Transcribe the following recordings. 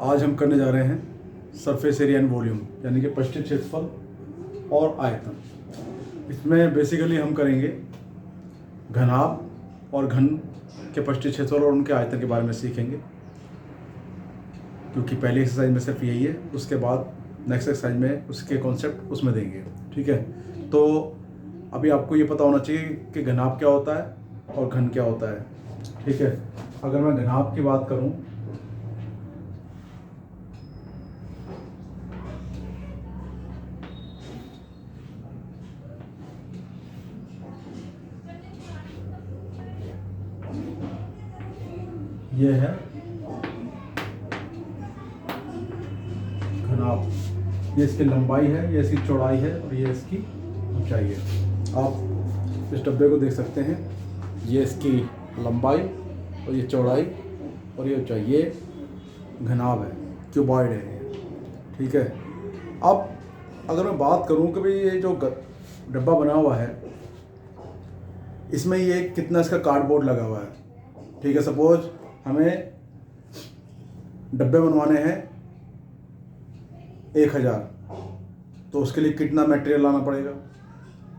आज हम करने जा रहे हैं सरफेस एरिया एंड वॉल्यूम, यानी कि पृष्ठीय क्षेत्रफल और आयतन। इसमें बेसिकली हम करेंगे घनाभ और घन के पृष्ठीय क्षेत्रफल और उनके आयतन के बारे में सीखेंगे, क्योंकि पहली एक्सरसाइज में सिर्फ यही है। उसके बाद नेक्स्ट एक्सरसाइज में उसके कॉन्सेप्ट उसमें देंगे। ठीक है, तो अभी आपको ये पता होना चाहिए कि घनाभ क्या होता है और घन क्या होता है। ठीक है, अगर मैं घनाभ की बात करूं ये है घनाभ, ये इसकी लंबाई है, ये इसकी चौड़ाई है और ये इसकी ऊंचाई है। आप इस डब्बे को देख सकते हैं, ये इसकी लंबाई और ये चौड़ाई और ये ऊंचाई, ये घनाभ है, क्यूबॉइड है ये। ठीक है, अब अगर मैं बात करूं कि भाई ये जो डब्बा बना हुआ है इसमें ये कितना इसका कार्डबोर्ड लगा हुआ है। ठीक है, सपोज हमें डब्बे बनवाने हैं 1000, तो उसके लिए कितना मटेरियल लाना पड़ेगा,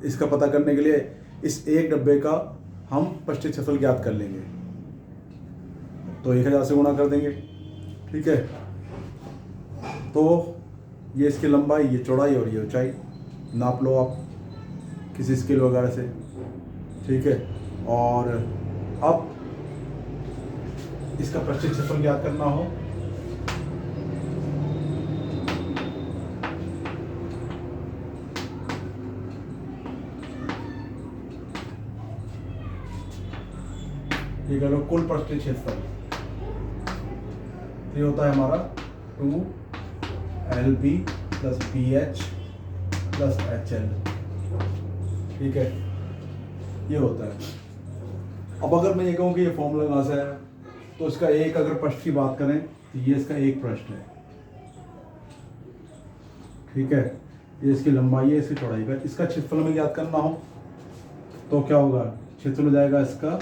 इसका पता करने के लिए इस एक डब्बे का हम पृष्ठीय क्षेत्रफल ज्ञात कर लेंगे। तो 1000 से गुणा कर देंगे। ठीक है, तो ये इसकी लंबाई, ये चौड़ाई और ये ऊंचाई नाप लो आप किसी स्केल वगैरह से। ठीक है, और अब इसका पृष्ठीय क्षेत्रफल ज्ञात करना हो ये कह लो कुल पृष्ठीय क्षेत्रफल, ये होता है हमारा 2LB + BH + HL। ठीक है, ये होता है। अब अगर मैं ये कहूँ कि ये फॉर्मूला कहाँ से है, तो इसका एक अगर पृष्ठ की बात करें तो ये इसका एक पृष्ठ है। ठीक है, ये इसकी लंबाई है, इसकी चौड़ाई है। इसका क्षेत्रफल हमें ज्ञात करना हो तो क्या होगा, क्षेत्रफल हो जाएगा इसका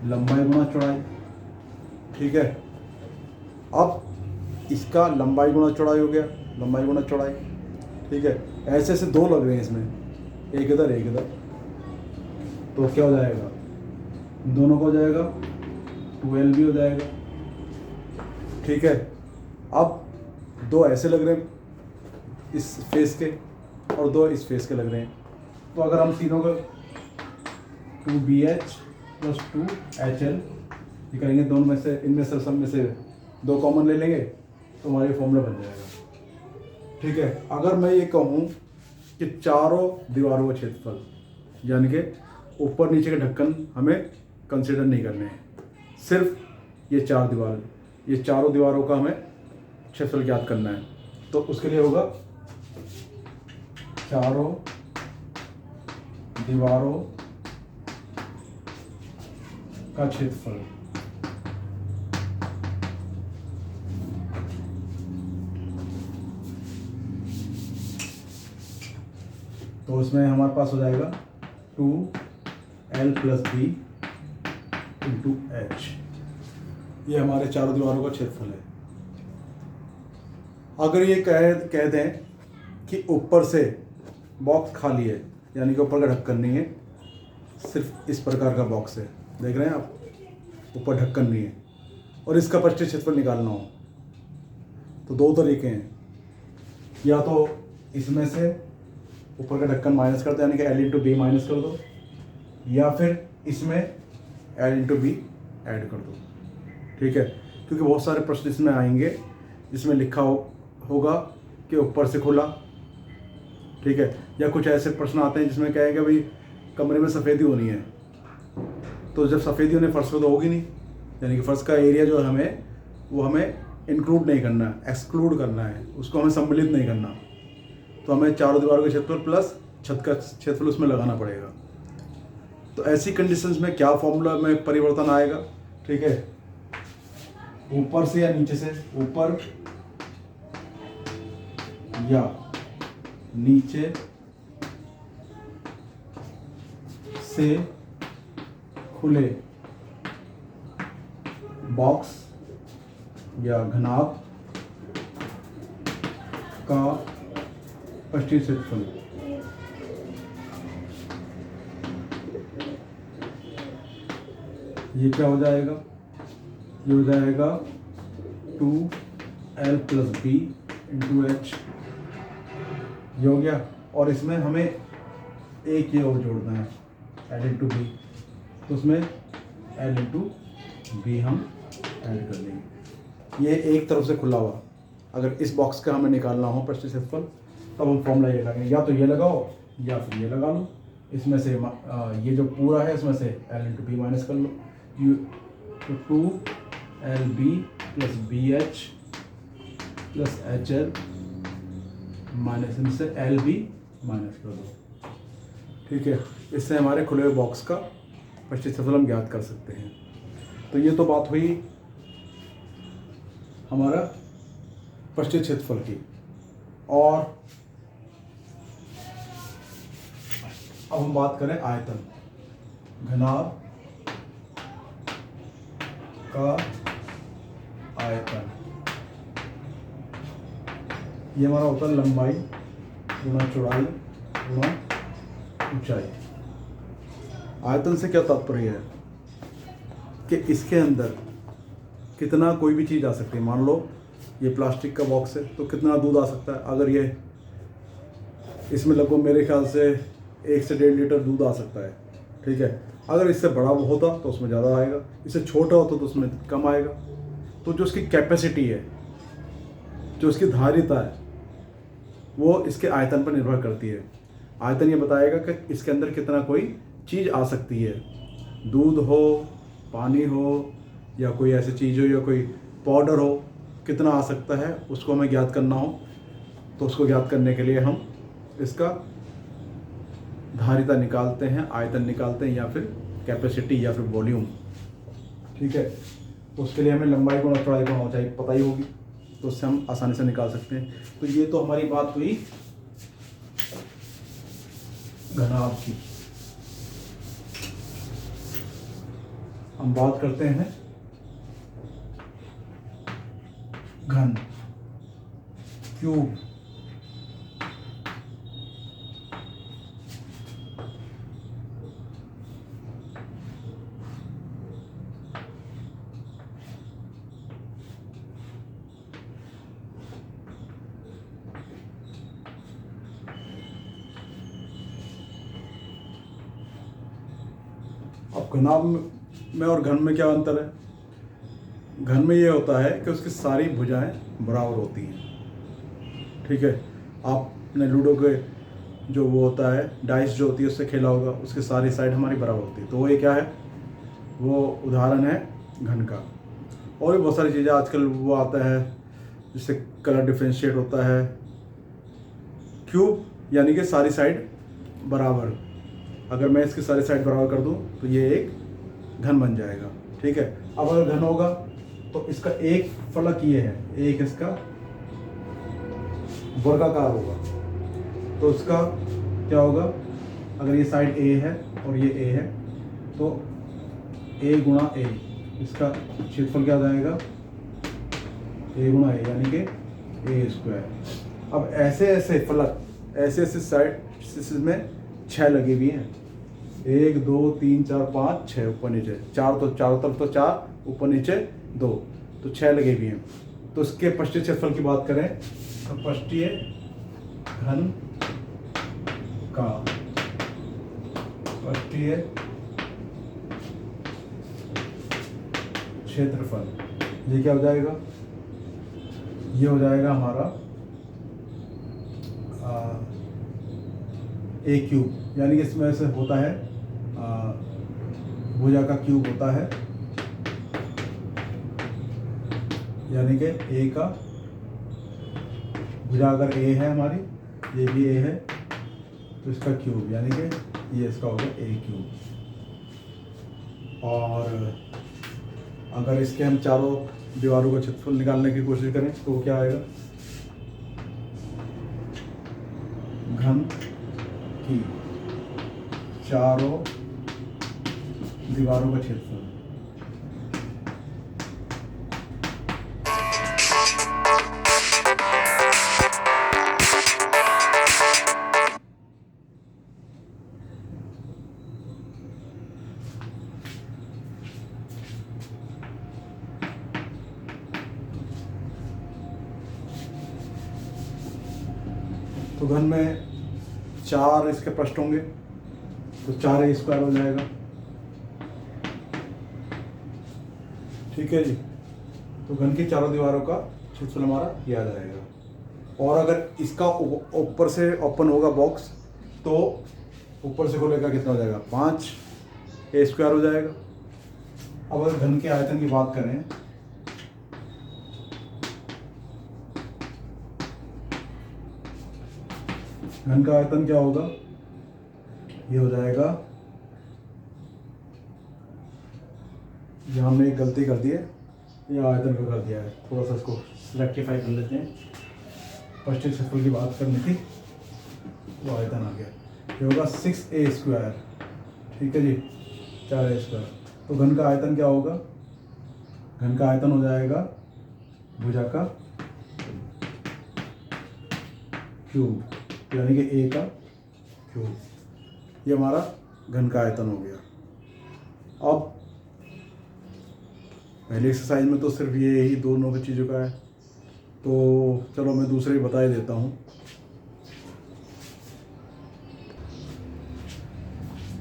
लंबाई गुणा चौड़ाई। ठीक है, अब इसका लंबाई गुणा चौड़ाई हो गया, लंबाई गुणा चौड़ाई। ठीक है, ऐसे ऐसे दो लग रहे हैं इसमें, एक इधर एक इधर, तो क्या हो जाएगा, दोनों का हो जाएगा 12B हो जाएगा। ठीक है, अब दो ऐसे लग रहे हैं इस फेस के और दो इस फेस के लग रहे हैं, तो अगर हम तीनों का 2BH + 2HL ये करेंगे, दोनों में से इनमें से सब में से दो कॉमन ले लेंगे तो हमारी फॉर्मूला बन जाएगा। ठीक है, अगर मैं ये कहूँ कि चारों दीवारों का क्षेत्रफल, यानी कि ऊपर नीचे के ढक्कन हमें कंसीडर नहीं करने हैं, सिर्फ ये चार दीवार, ये चारों दीवारों का हमें क्षेत्रफल ज्ञात करना है, तो उसके लिए होगा चारों दीवारों का क्षेत्रफल। तो इसमें हमारे पास हो जाएगा 2L + B × H, ये हमारे चारों दीवारों का क्षेत्रफल है। अगर ये कह दें कि ऊपर से बॉक्स खाली है, यानी कि ऊपर का ढक्कन नहीं है, सिर्फ इस प्रकार का बॉक्स है, देख रहे हैं आप, ऊपर ढक्कन नहीं है, और इसका पृष्ठीय क्षेत्रफल निकालना हो तो दो तरीके हैं, या तो इसमें से ऊपर का ढक्कन माइनस कर दो, यानी कि L × B माइनस कर दो, या फिर इसमें L × B ऐड कर दो। ठीक है, क्योंकि बहुत सारे प्रश्न इसमें आएंगे जिसमें लिखा होगा कि ऊपर से खुला। ठीक है, या कुछ ऐसे प्रश्न आते हैं जिसमें कहेगा भाई कमरे में सफ़ेदी होनी है, तो जब सफ़ेदी होने फर्श पे तो होगी नहीं, यानी कि फर्श का एरिया जो है वो हमें इंक्लूड नहीं करना है, एक्सक्लूड करना है, उसको हमें सम्मिलित नहीं करना, तो हमें चारों दीवारों का क्षेत्रफल प्लस छत का क्षेत्रफल उसमें लगाना पड़ेगा। तो ऐसी कंडीशंस में क्या फॉर्मूला में परिवर्तन आएगा। ठीक है, ऊपर से या नीचे से, ऊपर या नीचे से खुले बॉक्स या घनाभ का पृष्ठीय क्षेत्रफल। ये क्या हो जाएगा? ये हो जाएगा 2L + B × H। ये हो गया। और इसमें हमें एक ये और जोड़ना है, L × B, तो उसमें L × B हम ऐड कर देंगे। ये एक तरफ से खुला हुआ, अगर इस बॉक्स का हमें निकालना हो पृष्ठीय क्षेत्रफल तब हम फॉर्मूला ये लगाएंगे, या तो ये लगाओ या फिर ये लगा लो। इसमें से ये जो पूरा है इसमें से L × B माइनस कर लो, तो 2LB + BH + HL माइनस इनसे LB माइनस कर दो। ठीक है, इससे हमारे खुले हुए बॉक्स का पृष्ठीय क्षेत्रफल हम ज्ञात कर सकते हैं। तो ये तो बात हुई हमारा पृष्ठीय क्षेत्रफल की। और अब हम बात करें आयतन, घनाभ का आयतन। ये हमारा होता है लंबाई गुणा चौड़ाई गुणा ऊंचाई। आयतन से क्या तात्पर्य है कि इसके अंदर कितना कोई भी चीज़ आ सकती है। मान लो ये प्लास्टिक का बॉक्स है तो कितना दूध आ सकता है। अगर ये इसमें लगभग मेरे ख्याल से 1 से 1.5 लीटर दूध आ सकता है। ठीक है, अगर इससे बड़ा होता तो उसमें ज़्यादा आएगा, इससे छोटा होता तो उसमें कम आएगा। तो जो उसकी कैपेसिटी है, जो उसकी धारिता है, वो इसके आयतन पर निर्भर करती है। आयतन ये बताएगा कि इसके अंदर कितना कोई चीज़ आ सकती है, दूध हो, पानी हो, या कोई ऐसी चीज़ हो, या कोई पाउडर हो, कितना आ सकता है उसको हमें ज्ञात करना हो। तो उसको ज्ञात करने के लिए हम इसका धारिता निकालते हैं, आयतन निकालते हैं, या फिर कैपेसिटी या फिर वॉल्यूम। ठीक है, उसके लिए हमें लंबाई गुणा चौड़ाई गुणा ऊंचाई पता ही होगी, तो उससे हम आसानी से निकाल सकते हैं। तो ये तो हमारी बात हुई घनाभ की। हम बात करते हैं घन, क्यूब। अब घनाभ में और घन में क्या अंतर है? घन में ये होता है कि उसकी सारी भुजाएं बराबर होती हैं। ठीक है, आपने लूडो के जो वो होता है डाइस जो होती है उससे खेला होगा, उसकी सारी साइड हमारी बराबर होती है। तो वो ये क्या है? वो उदाहरण है घन का। और भी बहुत सारी चीज़ें आजकल वो आता है जिससे कलर डिफ्रेंशिएट होता है। क्यूब यानी कि सारी साइड बराबर। अगर मैं इसकी सारी साइड बराबर कर दूं तो ये एक घन बन जाएगा। ठीक है, अब अगर घन होगा तो इसका एक फलक ये है, एक इसका वर्गाकार होगा। तो इसका क्या होगा? अगर ये साइड ए है और ये ए है तो ए गुणा ए, इसका क्षेत्रफल क्या हो जाएगा? ए गुणा ए, यानी कि A²। अब ऐसे ऐसे फलक, ऐसे ऐसे साइड में 6 लगी हुई हैं। 1 2 3 4 5 6 ऊपर नीचे 4, तो चारों तरफ तो 4, ऊपर नीचे 2, तो 6 लगी हुई हैं। तो इसके पृष्ठीय क्षेत्रफल की बात करें तो पृष्ठीय घन का पृष्ठीय क्षेत्रफल, ये क्या हो जाएगा? ये हो जाएगा हमारा ए क्यूब, यानी कि इसमें से होता है भुजा का क्यूब होता है, यानी कि ए का भुजा अगर ए है हमारी, ये भी ए है, तो इसका क्यूब यानी कि ये इसका हो गया ए क्यूब। और अगर इसके हम चारों दीवारों का क्षेत्रफल निकालने की कोशिश करें तो क्या आएगा? घन की चारों दीवारों का क्षेत्रफल। तो घन में 4 इसके पृष्ठ होंगे, तो 4a स्क्वायर हो जाएगा। ठीक है जी। तो घन की चारों दीवारों का क्षेत्रफल हमारा यह आ जाएगा। और अगर इसका ऊपर से ओपन होगा बॉक्स, तो ऊपर से खोलेगा कितना हो जाएगा, 5a स्क्वायर हो जाएगा। अब अगर घन के आयतन की बात करें, घन का आयतन क्या होगा, ये हो जाएगा, यहाँ हमने एक गलती कर दी है, यह आयतन का कर दिया है, थोड़ा सा इसको रेक्टिफाई कर लेते हैं। पृष्ठीय क्षेत्रफल की बात करनी थी, वो आयतन आ गया, ये होगा 6a स्क्वायर। ठीक है जी, 4a स्क्वायर। तो घन का आयतन क्या होगा, घन का आयतन हो जाएगा भुजा का क्यूब, यानी कि a का क्यूब। ये हमारा घन का आयतन हो गया। अब पहली एक्सरसाइज में तो सिर्फ ये ही दोनों की चीज़ों का है, तो चलो मैं दूसरे ही बता ही देता हूँ।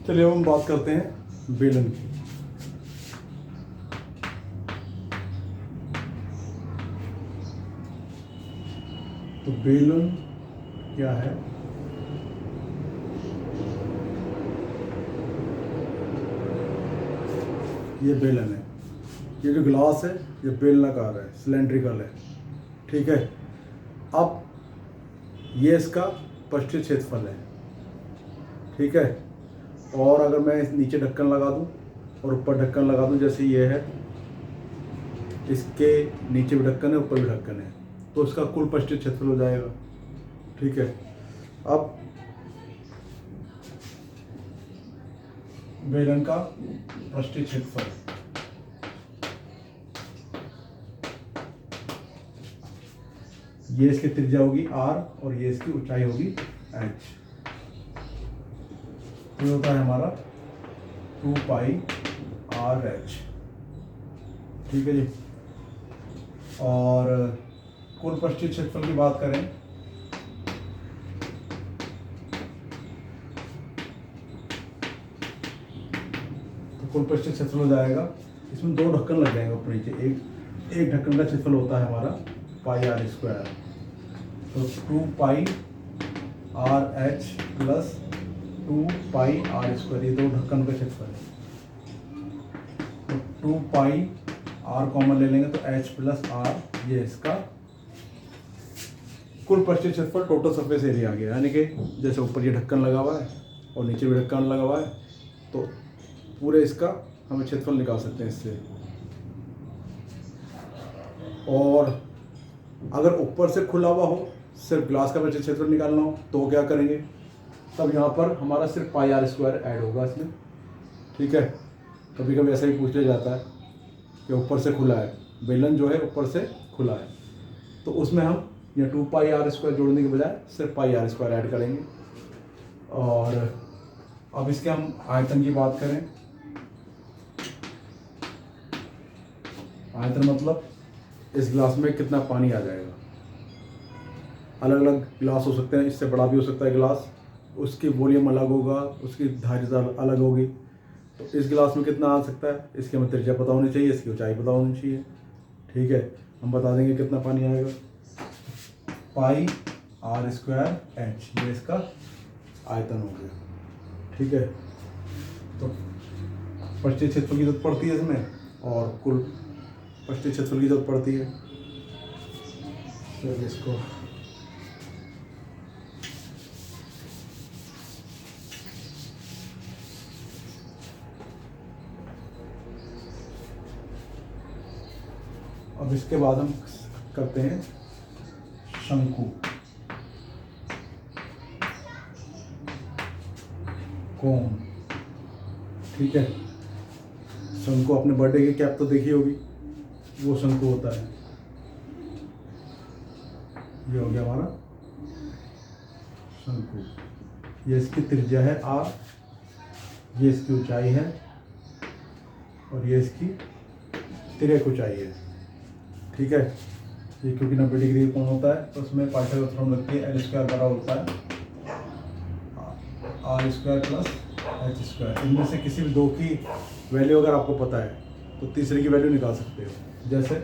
चलिए अब हम बात करते हैं बेलन की। तो बेलन क्या है, ये बेलन है, ये जो गिलास है ये बेलनाकार है, सिलेंड्रिकल है। ठीक है। अब ये इसका पृष्ठीय क्षेत्रफल है। ठीक है। और अगर मैं नीचे ढक्कन लगा दूं और ऊपर ढक्कन लगा दूं, जैसे ये है, इसके नीचे भी ढक्कन है, ऊपर भी ढक्कन है, तो इसका कुल पृष्ठीय क्षेत्रफल हो जाएगा। ठीक है। अब बेलन का पृष्ठीय क्षेत्रफल, ये इसकी त्रिज्या होगी r और ये इसकी ऊंचाई होगी h। तो ये होता है हमारा 2 पाई RH। ठीक है जी। और कुल पृष्ठीय क्षेत्रफल की बात करें, तो कुल पृष्ठीय क्षेत्रफल हो जाएगा, इसमें 2 ढक्कन लग जाएंगे ऊपर नीचे, एक ढक्कन का क्षेत्रफल होता है हमारा पाई r स्क्वायर। तो 2 पाई RH प्लस 2 पाई r स्क्वायर, ये 2 ढक्कन का क्षेत्रफल है। तो 2 पाई r कॉमन ले लेंगे तो h प्लस r, ये इसका कुल पृष्ठीय क्षेत्रफल, टोटल सरफेस एरिया आ गया। यानी कि जैसे ऊपर ये ढक्कन लगा हुआ है और नीचे भी ढक्कन लगा हुआ है, तो पूरे इसका हम क्षेत्रफल निकाल सकते हैं इससे। और अगर ऊपर से खुला हुआ हो, सिर्फ ग्लास का पृष्ठीय क्षेत्रफल निकालना हो, तो क्या करेंगे, तब यहाँ पर हमारा सिर्फ पाई r स्क्वायर ऐड होगा इसमें। ठीक है। कभी कभी ऐसा ही पूछ लिया जाता है कि ऊपर से खुला है, बेलन जो है ऊपर से खुला है, तो उसमें हम यह 2 पाई r स्क्वायर जोड़ने के बजाय सिर्फ पाई r स्क्वायर ऐड करेंगे। और अब इसके हम आयतन की बात करें, आयतन मतलब इस गिलास में कितना पानी आ जाएगा। अलग अलग गिलास हो सकते हैं, इससे बड़ा भी हो सकता है गिलास, उसकी वॉल्यूम अलग होगा, उसकी धारिता अलग होगी। तो इस गिलास में कितना आ सकता है, इसकी हमें त्रिज्या पता होनी चाहिए, इसकी ऊंचाई पता होनी चाहिए। ठीक है। हम बता देंगे कितना पानी आएगा, पाई r स्क्वायर h, ये इसका आयतन हो गया। ठीक है। तो पृष्ठीय क्षेत्रफल की जरूरत पड़ती है इसमें, और कुल पृष्ठीय क्षेत्रफल की जरूरत पड़ती है। तो इसको अब इसके बाद हम करते हैं शंकु, कोन। ठीक है। शंकु, अपने बर्थडे की कैप तो देखी होगी, वो शंकु होता है। ये हो गया हमारा शंकु। ये इसकी त्रिज्या है r, ये इसकी ऊंचाई है, और ये इसकी तिर्यक ऊंचाई है। ठीक है। ये क्योंकि 90 डिग्री कोण होता है तो उसमें पाइथागोरस थ्योरम लगती है, L स्क्वायर बराबर होता है R square plus H square. इनमें से किसी भी दो की वैल्यू अगर आपको पता है तो तीसरे की वैल्यू निकाल सकते हो। जैसे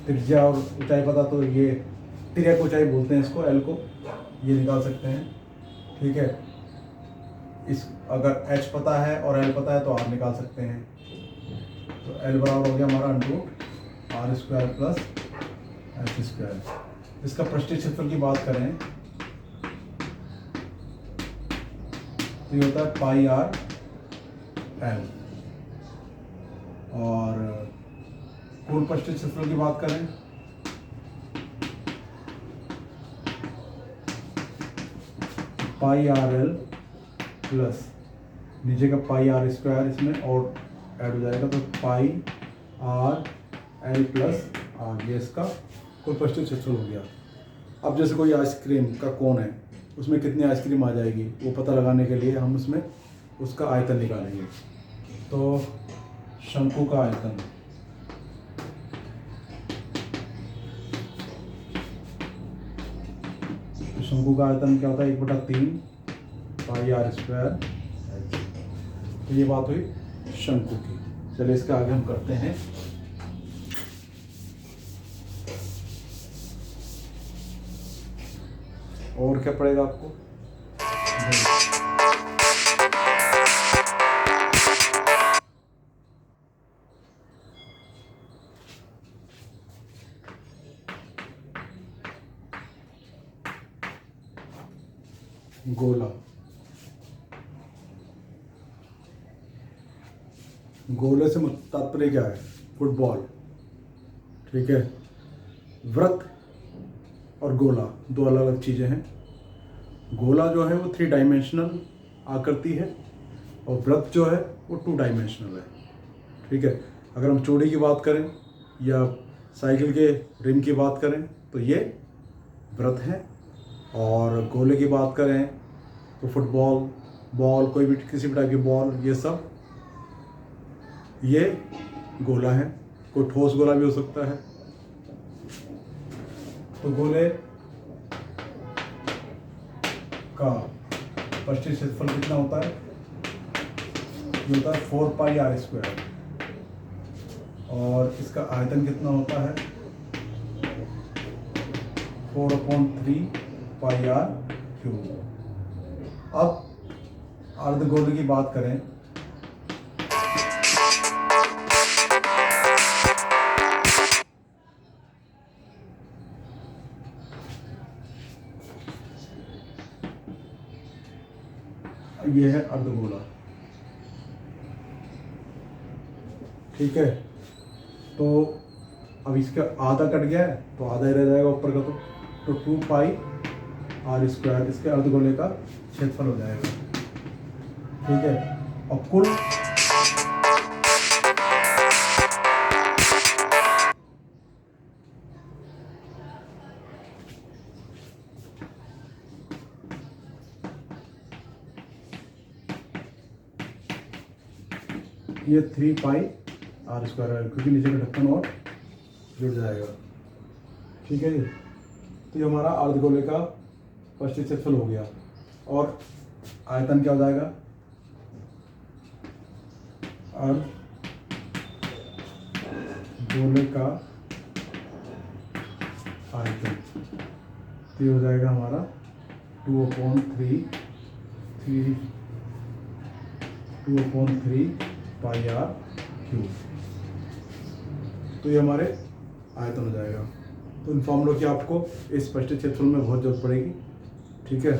त्रिज्या और ऊंचाई पता तो ये तिर्यक ऊंचाई बोलते हैं इसको, L को, ये निकाल सकते हैं। ठीक है, इस अगर H पता है और L पता है तो R निकाल सकते हैं। तो L बराबर हो गया हमारा √ R square plus H square. इसका पृष्ठीय क्षेत्रफल की बात करें तो ये होता है पाई R L। और कुल पृष्ठीय क्षेत्रफल की बात करें पाई आर एल प्लस नीचे का पाई R स्क्वायर इसमें और ऐड हो जाएगा तो पाई R L प्लस R, ये इसका कुल पृष्ठीय क्षेत्रफल हो गया। अब जैसे कोई आइसक्रीम का कोन है, उसमें कितनी आइसक्रीम आ जाएगी वो पता लगाने के लिए हम उसमें उसका आयतन निकालेंगे। तो शंकु का आयतन, तो शंकु का आयतन क्या होता है 1/3 पाई R स्क्वायर। तो ये बात हुई शंकु की। चलिए इसके आगे हम करते हैं और क्या पड़ेगा आपको। गोला, गोले से तात्पर्य क्या है, फुटबॉल। ठीक है, वृत्त और गोला दो अलग अलग चीज़ें हैं। गोला जो है वो 3 डायमेंशनल आकृति है और वृत्त जो है वो 2 डायमेंशनल है। ठीक है, अगर हम चूड़ी की बात करें या साइकिल के रिम की बात करें तो ये वृत्त है, और गोले की बात करें तो फुटबॉल, बॉल, कोई भी किसी भी टाइप की बॉल, ये सब ये गोला है। कोई ठोस गोला भी हो सकता है। तो गोले का पृष्ठीय क्षेत्रफल कितना होता है, ये होता है 4 पाई R स्क्वायर, और इसका आयतन कितना होता है 4/3 पाई R क्यूब। अब अर्धगोले की बात करें ये है अर्धगोला। ठीक है, तो अब इसका आधा कट गया है तो आधा ही रह जाएगा ऊपर का, तो 2 पाई R स्क्वायर इसके अर्धगोले का क्षेत्रफल हो जाएगा। ठीक है, और कुल ये 3 पाई R स्क्वायर है क्योंकि नीचे का ढक्कन और जुड़ जाएगा। ठीक है जी, तो ये हमारा अर्धगोले का पृष्ठीय क्षेत्रफल हो गया। और आयतन क्या हो जाएगा, अर्धगोले का आयतन तो ये हो जाएगा हमारा 2/3 पाई R क्यूब। तो ये हमारे आयतन हो जाएगा। तो इन फॉर्मूलों की आपको इस पृष्ठीय क्षेत्रफल में बहुत जरूरत पड़ेगी। ठीक है।